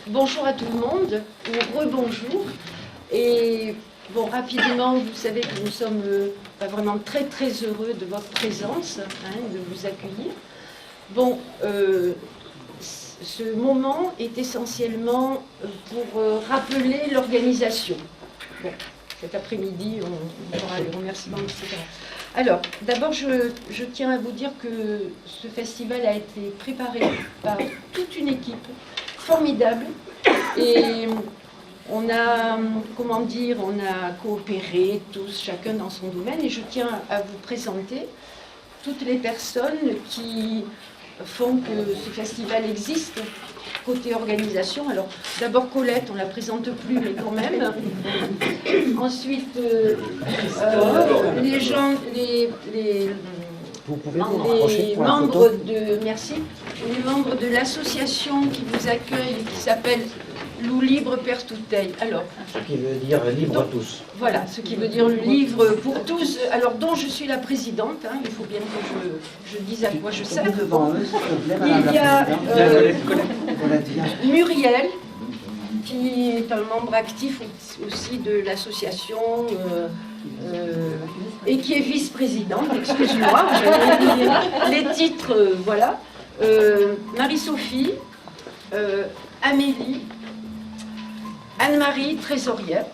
Bonjour à tout le monde, ou rebonjour. Et bon, rapidement, vous savez que nous sommes vraiment très très heureux de votre présence, de vous accueillir. Bon, ce moment est essentiellement pour rappeler l'organisation. Bon, cet après-midi, on aura les remerciements, etc. Alors, d'abord, je tiens à vous dire que ce festival a été préparé par toute une équipe formidable et on a, comment dire, on a coopéré tous, chacun dans son domaine, et je tiens à vous présenter toutes les personnes qui font que ce festival existe côté organisation. Alors d'abord Colette, on ne la présente plus mais quand même. Ensuite les gens, les membres de, merci, les membres de l'association qui vous accueille, qui s'appelle Loup Libre Père Touteil. Alors, ce qui veut dire libre à tous. Voilà, ce qui veut dire le livre pour tous, alors dont je suis la présidente, il faut bien que je dise à quoi je sers. Il y a Muriel, qui est un membre actif aussi de l'association et qui est vice-présidente, excuse-moi, les titres, voilà. Marie-Sophie, Amélie, Anne-Marie, trésorière.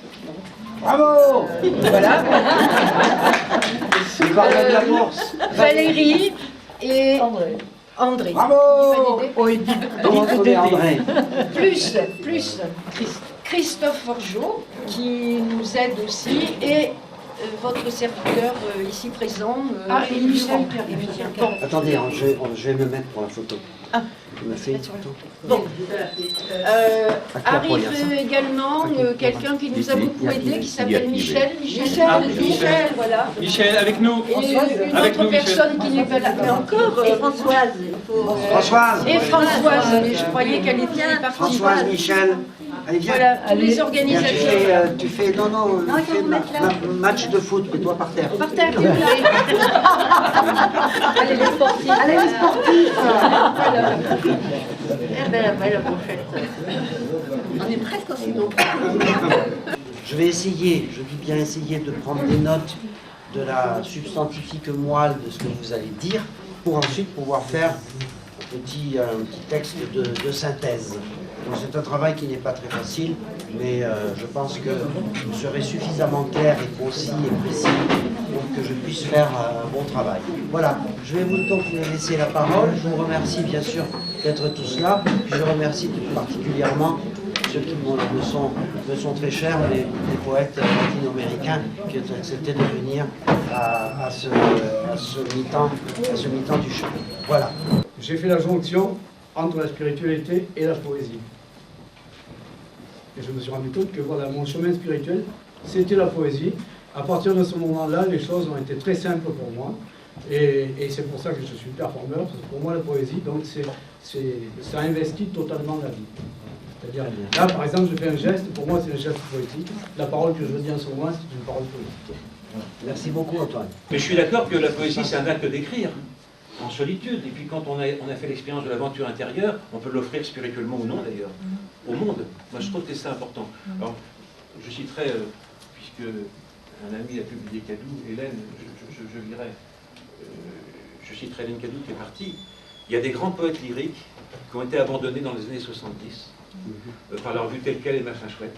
Bravo Voilà. Valérie et André. Bravo. André. Plus Christophe Forgeot, qui nous aide aussi, et votre serviteur ici présent, Michel. Bon. Attendez, je vais me mettre pour la photo. Ah. Il m'a fait une photo. Bon. Arrive également quelqu'un qui nous a beaucoup aidé, qui s'appelle Michel. Michel, voilà. Michel, avec nous. Et une autre personne qui n'est pas là. Mais encore. Et Françoise. Françoise. Et Françoise, mais je croyais qu'elle était partie. Françoise, Michel. Allez, viens. Voilà, tous les organisateurs. Tu fais match de foot, mets-toi par terre. Par terre, Allez les sportifs. Allez les sportifs. Eh bien, la prochaine. On est presque aussi nombreux. Je vais essayer, je dis bien essayer, de prendre des notes de la substantifique moelle de ce que vous allez dire, pour ensuite pouvoir faire un petit texte de synthèse. C'est un travail qui n'est pas très facile, mais je pense que vous serez suffisamment clair et concis et précis pour que je puisse faire un bon travail. Voilà, je vais vous donc laisser la parole. Je vous remercie bien sûr d'être tous là. Je remercie tout particulièrement ceux qui me sont très chers, les poètes latino-américains qui ont accepté de venir à ce mi-temps du chant. Voilà. J'ai fait la jonction entre la spiritualité et la poésie. Et je me suis rendu compte que voilà, mon chemin spirituel, c'était la poésie. À partir de ce moment-là, les choses ont été très simples pour moi. Et c'est pour ça que je suis performeur, parce que pour moi, la poésie, donc ça investit totalement la vie. C'est-à-dire, là, par exemple, je fais un geste, pour moi, c'est un geste poétique. La parole que je dis en ce moment, c'est une parole poétique. Voilà. Merci beaucoup, Antoine. Mais je suis d'accord que la poésie, c'est un acte d'écrire, en solitude. Et puis quand on a fait l'expérience de l'aventure intérieure, on peut l'offrir spirituellement ou non, d'ailleurs, au monde. Moi, je trouve que c'est important. Alors, je citerai, puisque un ami a publié Cadou, Hélène, je lirai, je citerai Hélène Cadou qui est partie. Il y a des grands poètes lyriques qui ont été abandonnés dans les années 70 par leur vue telle quelle et machin chouette.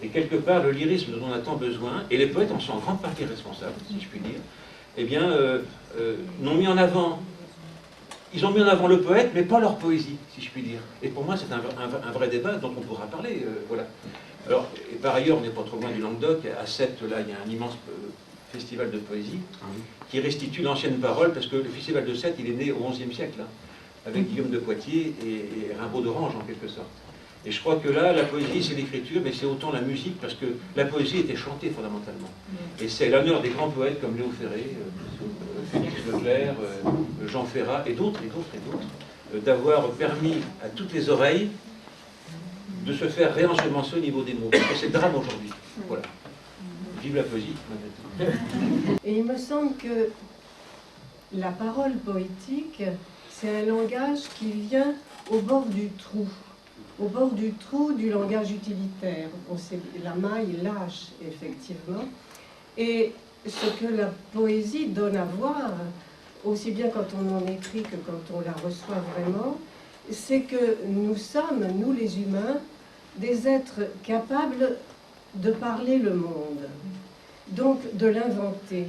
Et quelque part, le lyrisme dont on a tant besoin, et les poètes en sont en grande partie responsables, si je puis dire, eh bien, n'ont mis en avant, ils ont mis en avant le poète, mais pas leur poésie, si je puis dire. Et pour moi, c'est un vrai débat dont on pourra parler, voilà. Alors, et par ailleurs, on n'est pas trop loin du Languedoc. À Sète, là, il y a un immense festival de poésie qui restitue l'ancienne parole, parce que le festival de Sète, il est né au XIe siècle, là, avec Guillaume de Poitiers et Rimbaud d'Orange, en quelque sorte. Et je crois que là, la poésie, c'est l'écriture, mais c'est autant la musique, parce que la poésie était chantée fondamentalement. Et c'est l'honneur des grands poètes comme Léo Ferré, Félix Leclerc, Jean Ferrat, et d'autres, d'avoir permis à toutes les oreilles de se faire réensemencer au niveau des mots. Et c'est le drame aujourd'hui. Voilà. Vive la poésie. Et il me semble que la parole poétique, c'est un langage qui vient au bord du trou du langage utilitaire. La maille lâche, effectivement. Et ce que la poésie donne à voir, aussi bien quand on en écrit que quand on la reçoit vraiment, c'est que nous sommes, nous les humains, des êtres capables de parler le monde, donc de l'inventer.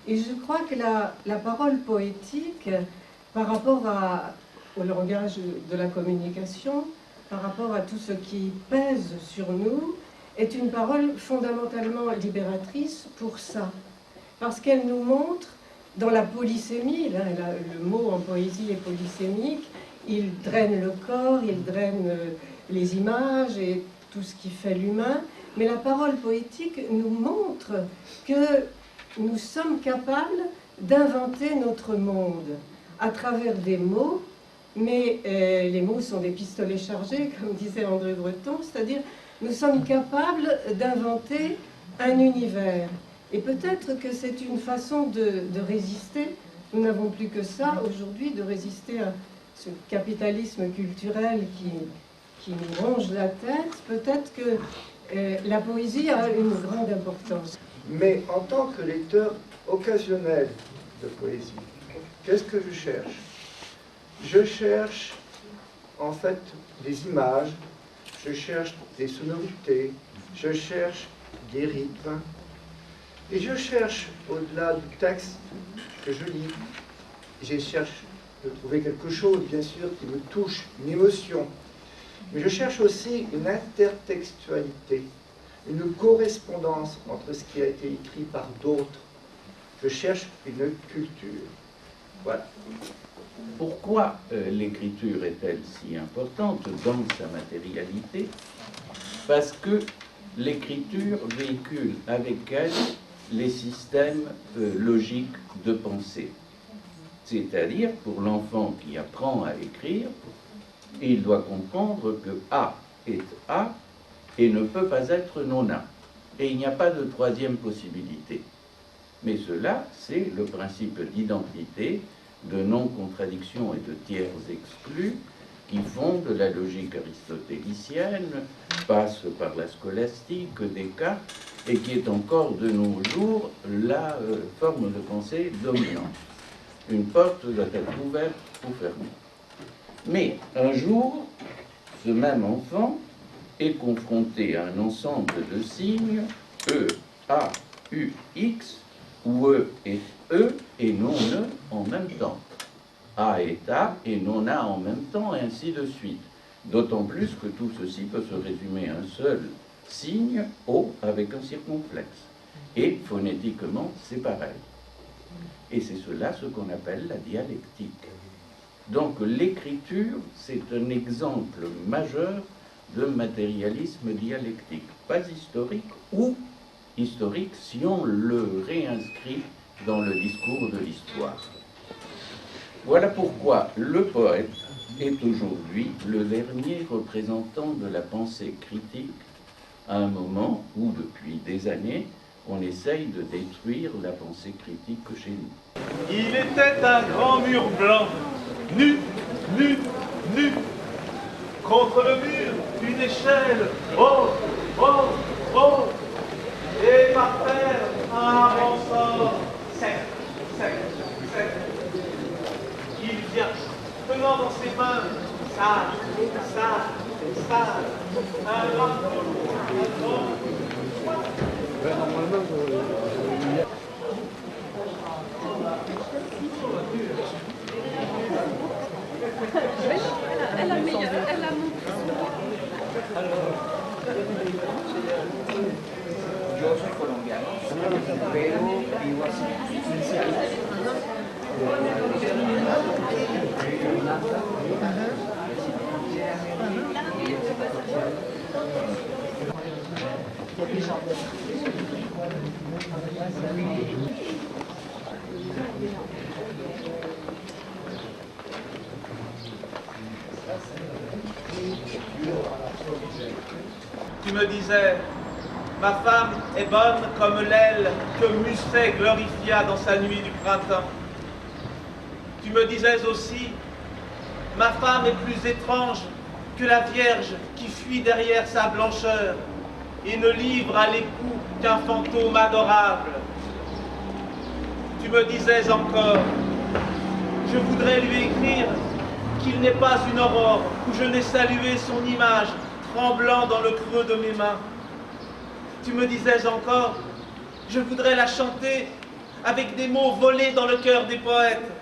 Et je crois que la parole poétique, par rapport au langage de la communication, par rapport à tout ce qui pèse sur nous, est une parole fondamentalement libératrice pour ça. Parce qu'elle nous montre, dans la polysémie, là, le mot en poésie est polysémique, il draine le corps, il draine les images et tout ce qui fait l'humain, mais la parole poétique nous montre que nous sommes capables d'inventer notre monde à travers des mots, mais les mots sont des pistolets chargés, comme disait André Breton, c'est-à-dire nous sommes capables d'inventer un univers. Et peut-être que c'est une façon de résister, nous n'avons plus que ça aujourd'hui, de résister à ce capitalisme culturel qui nous ronge la tête. Peut-être que la poésie a une grande importance. Mais en tant que lecteur occasionnel de poésie, qu'est-ce que je cherche? Je cherche en fait des images, je cherche des sonorités, je cherche des rythmes, et je cherche, au-delà du texte que je lis, je cherche de trouver quelque chose, bien sûr, qui me touche, une émotion. Mais je cherche aussi une intertextualité, une correspondance entre ce qui a été écrit par d'autres. Je cherche une culture. Voilà. Pourquoi l'écriture est-elle si importante dans sa matérialité? Parce que l'écriture véhicule avec elle les systèmes logiques de pensée. C'est-à-dire, pour l'enfant qui apprend à écrire, il doit comprendre que A est A et ne peut pas être non A. Et il n'y a pas de troisième possibilité. Mais cela, c'est le principe d'identité, de non-contradiction et de tiers exclus qui fonde la logique aristotélicienne, passe par la scolastique, Descartes, et qui est encore de nos jours la forme de pensée dominante. Une porte doit être ouverte ou fermée. Mais un jour, ce même enfant est confronté à un ensemble de signes E, A, U, X, où E est E et non E en même temps. A est A et non A en même temps, et ainsi de suite. D'autant plus que tout ceci peut se résumer à un seul signe, O, avec un circonflexe. Et phonétiquement, c'est pareil. Et c'est cela ce qu'on appelle la dialectique. Donc l'écriture, c'est un exemple majeur de matérialisme dialectique. Pas historique, ou historique si on le réinscrit dans le discours de l'histoire. Voilà pourquoi le poète est aujourd'hui le dernier représentant de la pensée critique à un moment où, depuis des années, on essaye de détruire la pensée critique chez nous. Il était un grand mur blanc, nu, nu, nu. Contre le mur, une échelle, oh, oh, oh. Et par terre, un ressort sec, sec, sec. Il vient, tenant dans ses mains, sage, sage, sage, un drapeau, un grand. Elle a meilleure, elle a mon. Yo soy colombiano, pero vivo así. Tu me disais, ma femme est bonne comme l'aile que Musset glorifia dans sa nuit du printemps. Tu me disais aussi, ma femme est plus étrange que la Vierge qui fuit derrière sa blancheur et ne livre à l'époux qu'un fantôme adorable. Tu me disais encore, je voudrais lui écrire qu'il n'est pas une aurore où je n'ai salué son image tremblant dans le creux de mes mains. Tu me disais encore, je voudrais la chanter avec des mots volés dans le cœur des poètes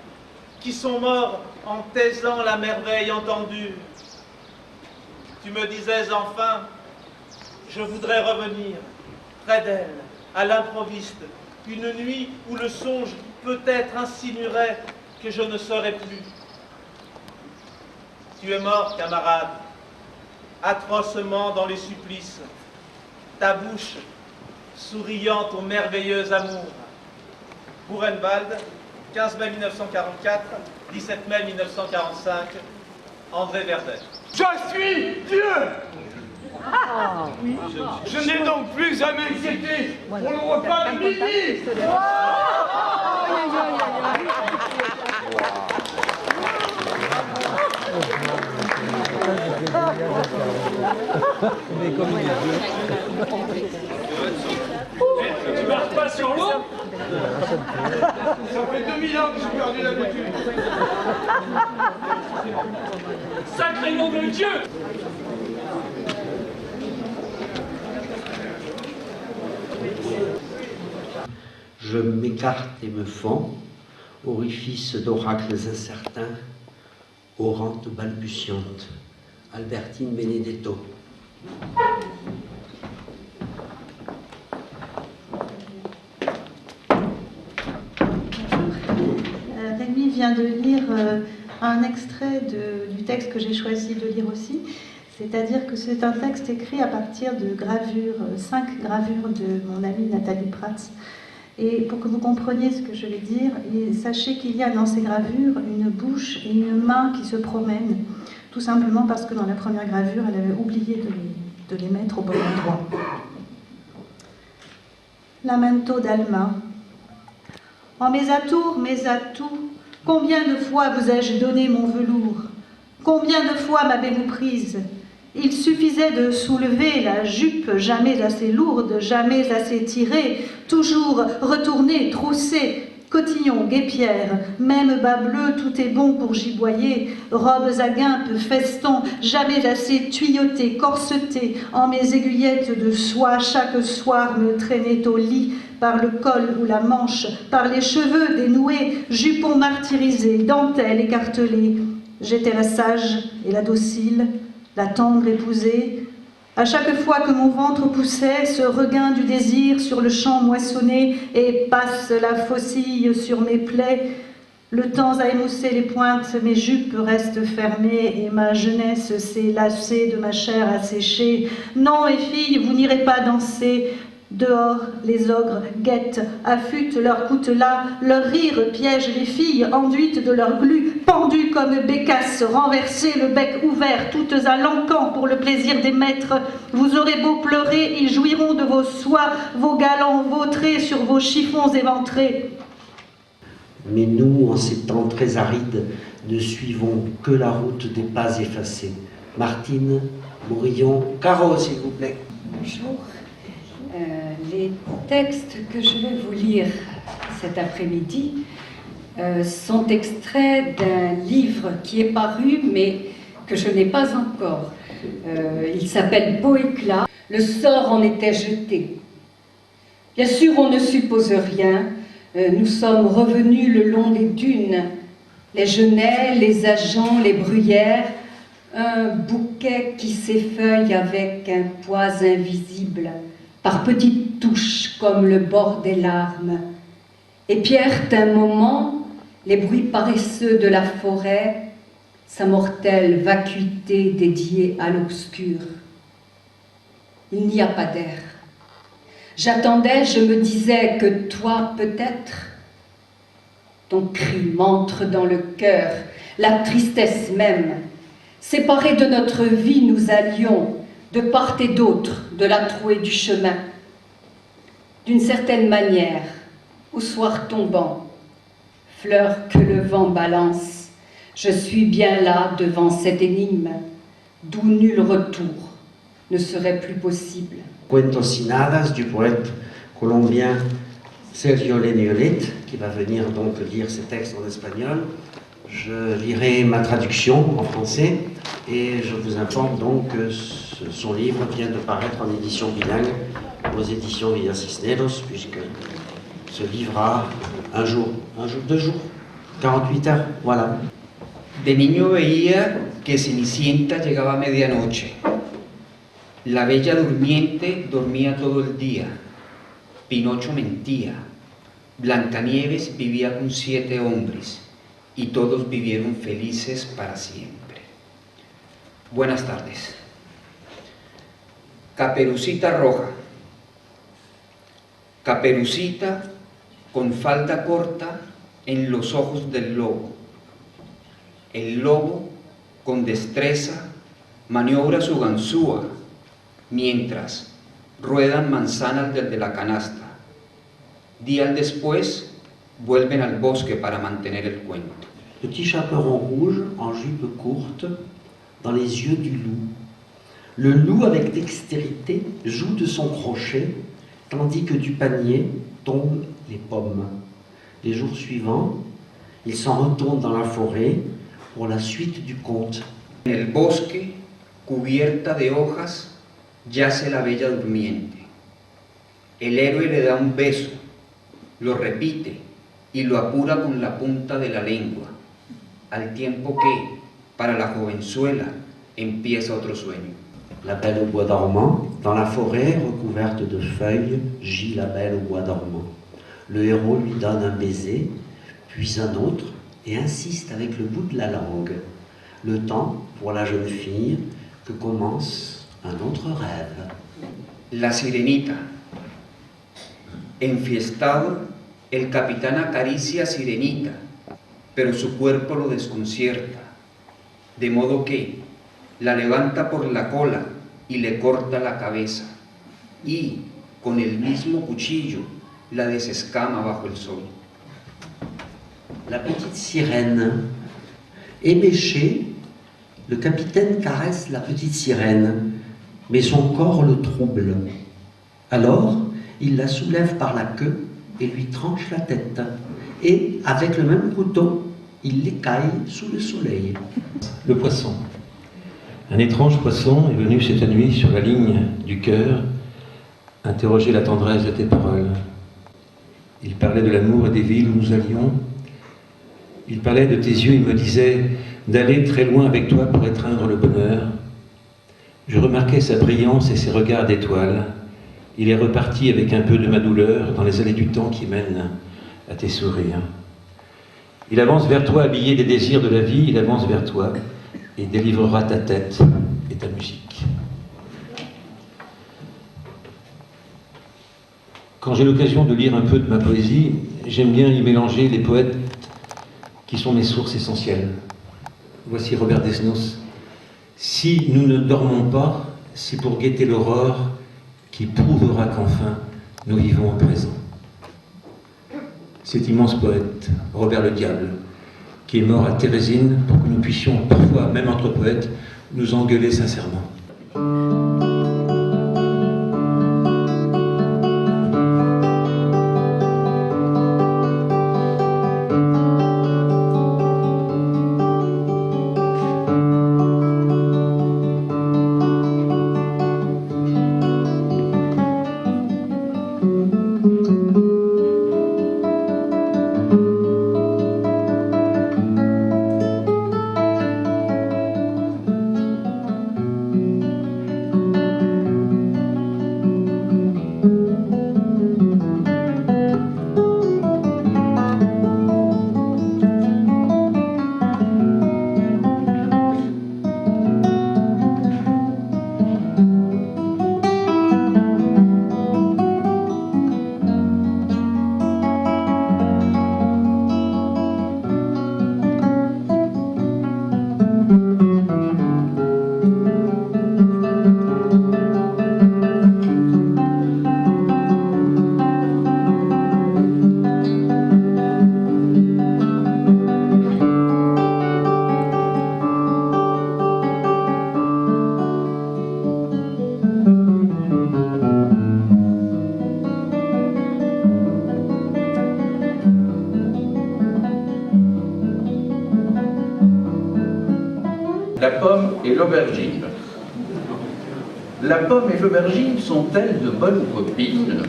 qui sont morts en taisant la merveille entendue. Tu me disais enfin, je voudrais revenir près d'elle, à l'improviste, une nuit où le songe peut-être insinuerait que je ne serai plus. Tu es mort, camarade, atrocement dans les supplices, ta bouche souriant au merveilleux amour. Buchenwald, 15 mai 1944, 17 mai 1945, André Werder. Je suis Dieu! Je n'ai donc plus à m'inquiéter pour le repas de midi! Tu marches pas sur l'eau? Ça fait 2000 ans que j'ai perdu l'habitude. Sacré nom de Dieu! Je m'écarte et me fends, orifice d'oracles incertains, orante balbutiante. Albertine Benedetto. Rémi vient de lire un extrait du texte que j'ai choisi de lire aussi. C'est-à-dire que c'est un texte écrit à partir de gravures, 5 gravures de mon amie Nathalie Prats. Et pour que vous compreniez ce que je vais dire, sachez qu'il y a dans ces gravures une bouche et une main qui se promènent, tout simplement parce que dans la première gravure, elle avait oublié de les mettre au bon endroit. Lamento d'Alma. Oh mes atouts, combien de fois vous ai-je donné mon velours? Combien de fois m'avez-vous prise? Il suffisait de soulever la jupe jamais assez lourde, jamais assez tirée, toujours retournée, troussée, cotillon, guêpière, même bas bleu, tout est bon pour giboyer, robes à guimpe, festons, jamais assez tuyautées, corsetées, en mes aiguillettes de soie, chaque soir me traînait au lit, par le col ou la manche, par les cheveux dénoués, jupons martyrisés, dentelles écartelées. J'étais la sage et la docile, la tendre épousée. À chaque fois que mon ventre poussait, ce regain du désir sur le champ moissonné et passe la faucille sur mes plaies, le temps a émoussé les pointes, mes jupes restent fermées et ma jeunesse s'est lassée de ma chair asséchée. Non, et filles, vous n'irez pas danser. Dehors, les ogres guettent, affûtent leurs coutelas, leur rire piège les filles, enduites de leur glu, pendues comme bécasses, renversées, le bec ouvert, toutes à l'encan pour le plaisir des maîtres. Vous aurez beau pleurer, ils jouiront de vos soies, vos galants vautrés sur vos chiffons éventrés. Mais nous, en ces temps très arides, ne suivons que la route des pas effacés. Martine, Bourillon, Caro, s'il vous plaît. Bonjour. Les textes que je vais vous lire cet après-midi sont extraits d'un livre qui est paru mais que je n'ai pas encore. Il s'appelle Poéclat. Le sort en était jeté. Bien sûr, on ne suppose rien. Nous sommes revenus le long des dunes, les genêts, les ajoncs, les bruyères, un bouquet qui s'effeuille avec un poids invisible, par petites touches comme le bord des larmes. Et pierrent un moment les bruits paresseux de la forêt, sa mortelle vacuité dédiée à l'obscur. Il n'y a pas d'air. J'attendais, je me disais que toi, peut-être, ton cri m'entre dans le cœur, la tristesse même. Séparés de notre vie, nous allions de part et d'autre de la trouée du chemin. D'une certaine manière, au soir tombant, fleur que le vent balance, je suis bien là devant cette énigme, d'où nul retour ne serait plus possible. Cuentos sin hadas du poète colombien Sergio Leniolet, qui va venir donc lire ses textes en espagnol. Je lirai ma traduction en français et je vous informe donc que son livre vient de paraître en édition bilingue aux éditions Villa Cisneros, puisque ce livre a un jour, 2 jours, 48 heures, voilà. De niño veía que Cenicienta llegaba a medianoche. La Bella Durmiente dormía todo el día. Pinocho mentía. Blancanieves vivía con 7 hombres y todos vivieron felices para siempre. Buenas tardes. Caperucita Roja. Caperucita con falda corta en los ojos del lobo. El lobo, con destreza, maniobra su ganzúa, mientras ruedan manzanas desde la canasta. Días después, vuelven al bosque para mantener el cuento. Petit chaperon rouge en jupe courte, dans les yeux du loup. Le loup, avec dextérité, joue de son crochet, tandis que du panier tombent les pommes. Les jours suivants, il s'en retourne dans la forêt pour la suite du conte. En el bosque, cubierta de hojas, yace la Bella Durmiente. El héroe le da un beso, lo repite y lo apura con la punta de la lengua, al tiempo que, para la jovenzuela, empieza otro sueño. La Belle au bois dormant, dans la forêt recouverte de feuilles, gît la Belle au bois dormant. Le héros lui donne un baiser, puis un autre, et insiste avec le bout de la langue. Le temps, pour la jeune fille, que commence un autre rêve. La Sirenita. Enfiestado, el capitán acaricia a Sirenita, pero su cuerpo lo desconcierta, de modo que la levanta por la cola y le corta la cabeza, y con el mismo cuchillo la desescama bajo el sol. La petite sirène. Éméché, le capitaine caresse la petite sirène, mais son corps le trouble. Alors, il la soulève par la queue et lui tranche la tête. Et, avec le même couteau, il l'écaille sous le soleil. Le poisson. Un étrange poisson est venu cette nuit sur la ligne du cœur interroger la tendresse de tes paroles. Il parlait de l'amour et des villes où nous allions. Il parlait de tes yeux, il me disait d'aller très loin avec toi pour étreindre le bonheur. Je remarquais sa brillance et ses regards d'étoiles. Il est reparti avec un peu de ma douleur dans les allées du temps qui mènent à tes sourires. Il avance vers toi habillé des désirs de la vie, il avance vers toi et délivrera ta tête et ta musique. Quand j'ai l'occasion de lire un peu de ma poésie, j'aime bien y mélanger les poètes qui sont mes sources essentielles. Voici Robert Desnos. Si nous ne dormons pas, c'est pour guetter l'aurore qui prouvera qu'enfin nous vivons au présent. Cet immense poète, Robert le Diable, qui est mort à Thérésine pour que nous puissions parfois, même entre poètes, nous engueuler sincèrement. La pomme et l'aubergine. La pomme et l'aubergine sont-elles de bonnes copines?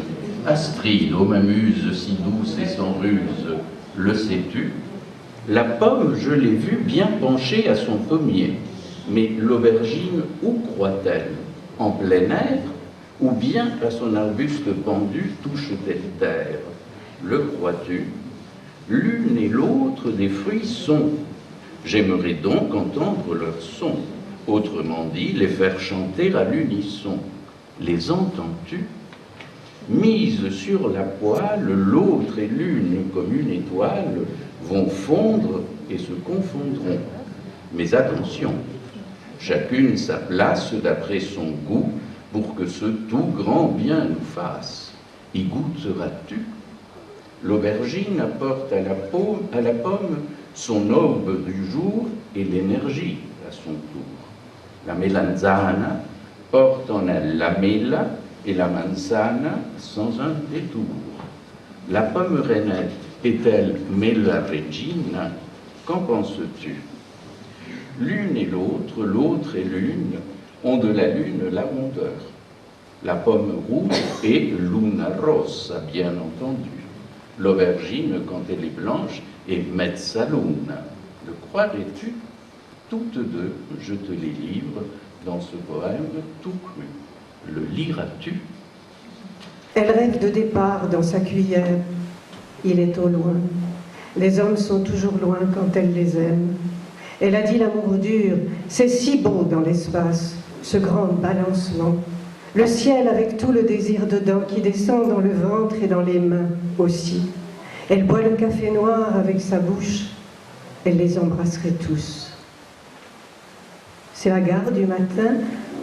Astrid, ô m'amuse si douce et sans ruse, le sais-tu? La pomme, je l'ai vue bien penchée à son pommier, mais l'aubergine, où croit-elle? En plein air, ou bien à son arbuste pendu touche-t-elle terre? Le crois-tu? L'une et l'autre des fruits sont. J'aimerais donc entendre leur son, autrement dit, les faire chanter à l'unisson. Les entends-tu? Mise sur la poêle, l'autre et l'une, comme une étoile, vont fondre et se confondront. Mais attention, chacune sa place d'après son goût, pour que ce tout grand bien nous fasse. Y goûteras-tu? L'aubergine apporte à la pomme son aube du jour et l'énergie à son tour. La melanzana porte en elle la mela et la manzana sans un détour. La pomme rainette est-elle mela regina? Qu'en penses-tu? L'une et l'autre et l'une, ont de la lune la rondeur. La pomme rouge est luna rossa, bien entendu. L'aubergine, quand elle est blanche, est mezzaluna. Le croirais-tu? Toutes deux, je te les livre dans ce poème tout cru. Le liras-tu? Elle rêve de départ dans sa cuillère. Il est au loin. Les hommes sont toujours loin quand elle les aime. Elle a dit l'amour dur, c'est si beau dans l'espace, ce grand balancement. Le ciel avec tout le désir dedans qui descend dans le ventre et dans les mains aussi. Elle boit le café noir avec sa bouche, elle les embrasserait tous. C'est la gare du matin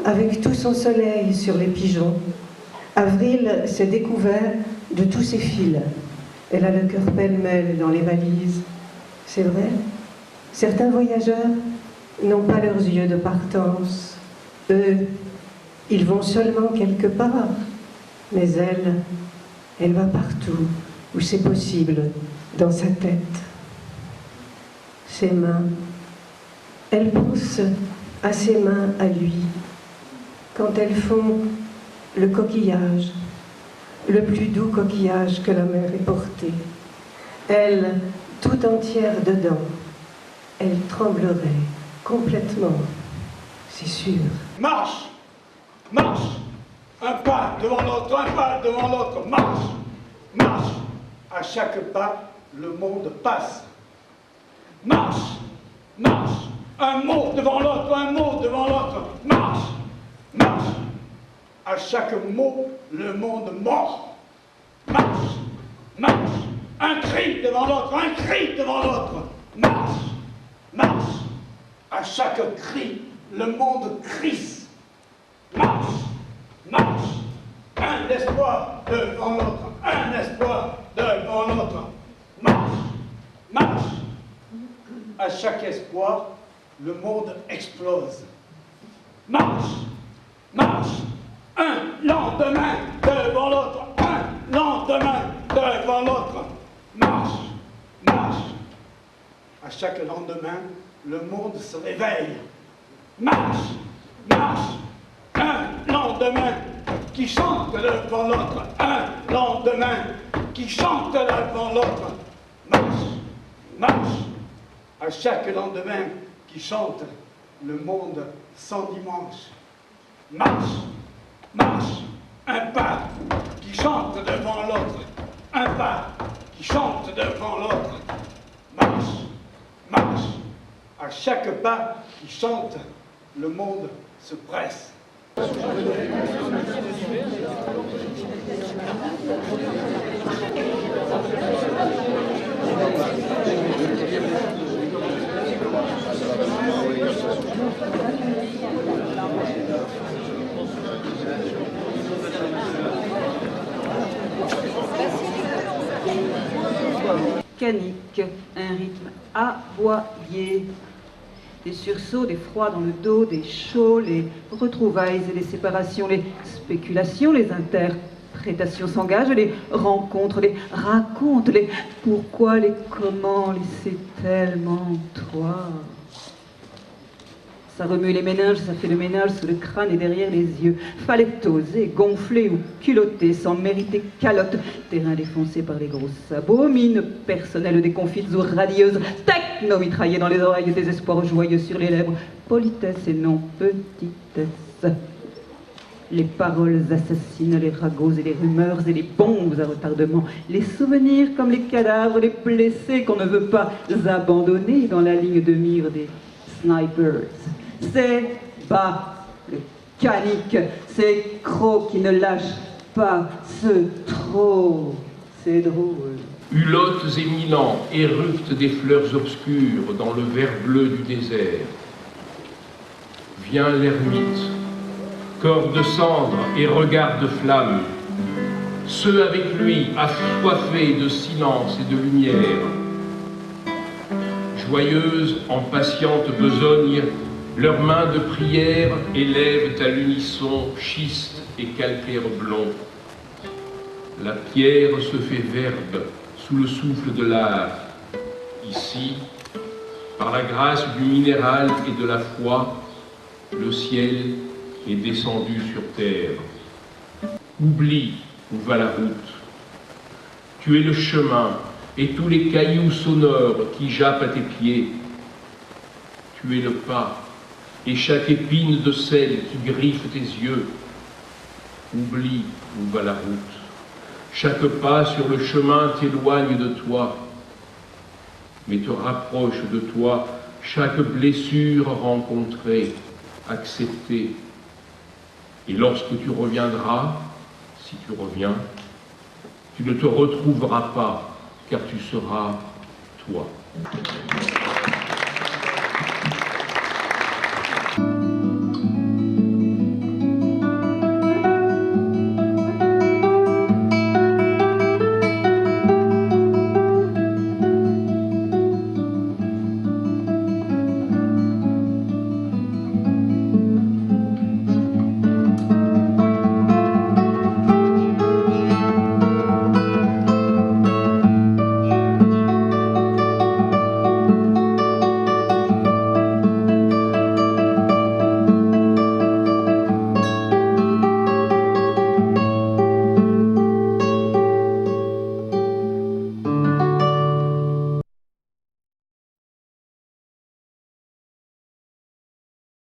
avec tout son soleil sur les pigeons. Avril s'est découvert de tous ses fils. Elle a le cœur pêle-mêle dans les valises. C'est vrai, certains voyageurs n'ont pas leurs yeux de partance. Eux, ils vont seulement quelque part. Mais elle va partout où c'est possible, dans sa tête. Ses mains, elle pense à ses mains à lui, quand elles font le coquillage, le plus doux coquillage que la mer ait porté. Elle, tout entière dedans, elle tremblerait complètement, c'est sûr. Marche! Marche! Un pas devant l'autre, un pas devant l'autre, marche! Marche! À chaque pas, le monde passe. Marche! Marche! Un mot devant l'autre, un mot devant l'autre, marche! Marche! À chaque mot, le monde mord. Marche! Marche! Un cri devant l'autre, un cri devant l'autre, marche! Marche! À chaque cri, le monde crisse. Marche! Marche! Un espoir devant l'autre, un espoir devant l'autre, marche! Marche! À chaque espoir, le monde explose. Marche! Marche! Un lendemain devant l'autre, un lendemain devant l'autre, marche! Marche! À chaque lendemain, le monde se réveille. Marche! Marche! Un lendemain qui chante devant l'autre, un lendemain qui chante devant l'autre, marche! Marche! À chaque lendemain qui chante, le monde sans dimanche. Marche! Marche! Un pas qui chante devant l'autre, un pas qui chante devant l'autre, marche! Marche! À chaque pas qui chante, le monde se presse. Canique, un rythme aboyé. Des sursauts, des froids dans le dos, des chauds, les retrouvailles et les séparations, les spéculations, les interprétations s'engagent, les rencontres, les racontes, les pourquoi, les comment, les c'est tellement toi. Ça remue les méninges, ça fait le ménage sous le crâne et derrière les yeux. Fallait oser, gonfler ou culotter sans mériter calotte. Terrain défoncé par les gros sabots, mine personnelle des confites ou radieuses. Techno mitraillé dans les oreilles, désespoir joyeux sur les lèvres. Politesse et non petitesse. Les paroles assassines, les ragots et les rumeurs et les bombes à retardement. Les souvenirs comme les cadavres, les blessés qu'on ne veut pas abandonner dans la ligne de mire des snipers. C'est bas, le canique, ces crocs qui ne lâchent pas, ce trop, c'est drôle. Hulottes éminents éructent des fleurs obscures dans le vert bleu du désert. Vient l'ermite, corps de cendre et regard de flamme, ceux avec lui assoiffés de silence et de lumière. Joyeuses en patiente besogne, leurs mains de prière élèvent à l'unisson schiste et calcaire blond. La pierre se fait verbe sous le souffle de l'art. Ici, par la grâce du minéral et de la foi, le ciel est descendu sur terre. Oublie où va la route. Tu es le chemin et tous les cailloux sonores qui jappent à tes pieds. Tu es le pas et chaque épine de sel qui griffe tes yeux. Oublie où va la route. Chaque pas sur le chemin t'éloigne de toi, mais te rapproche de toi chaque blessure rencontrée, acceptée. Et lorsque tu reviendras, si tu reviens, tu ne te retrouveras pas, car tu seras toi.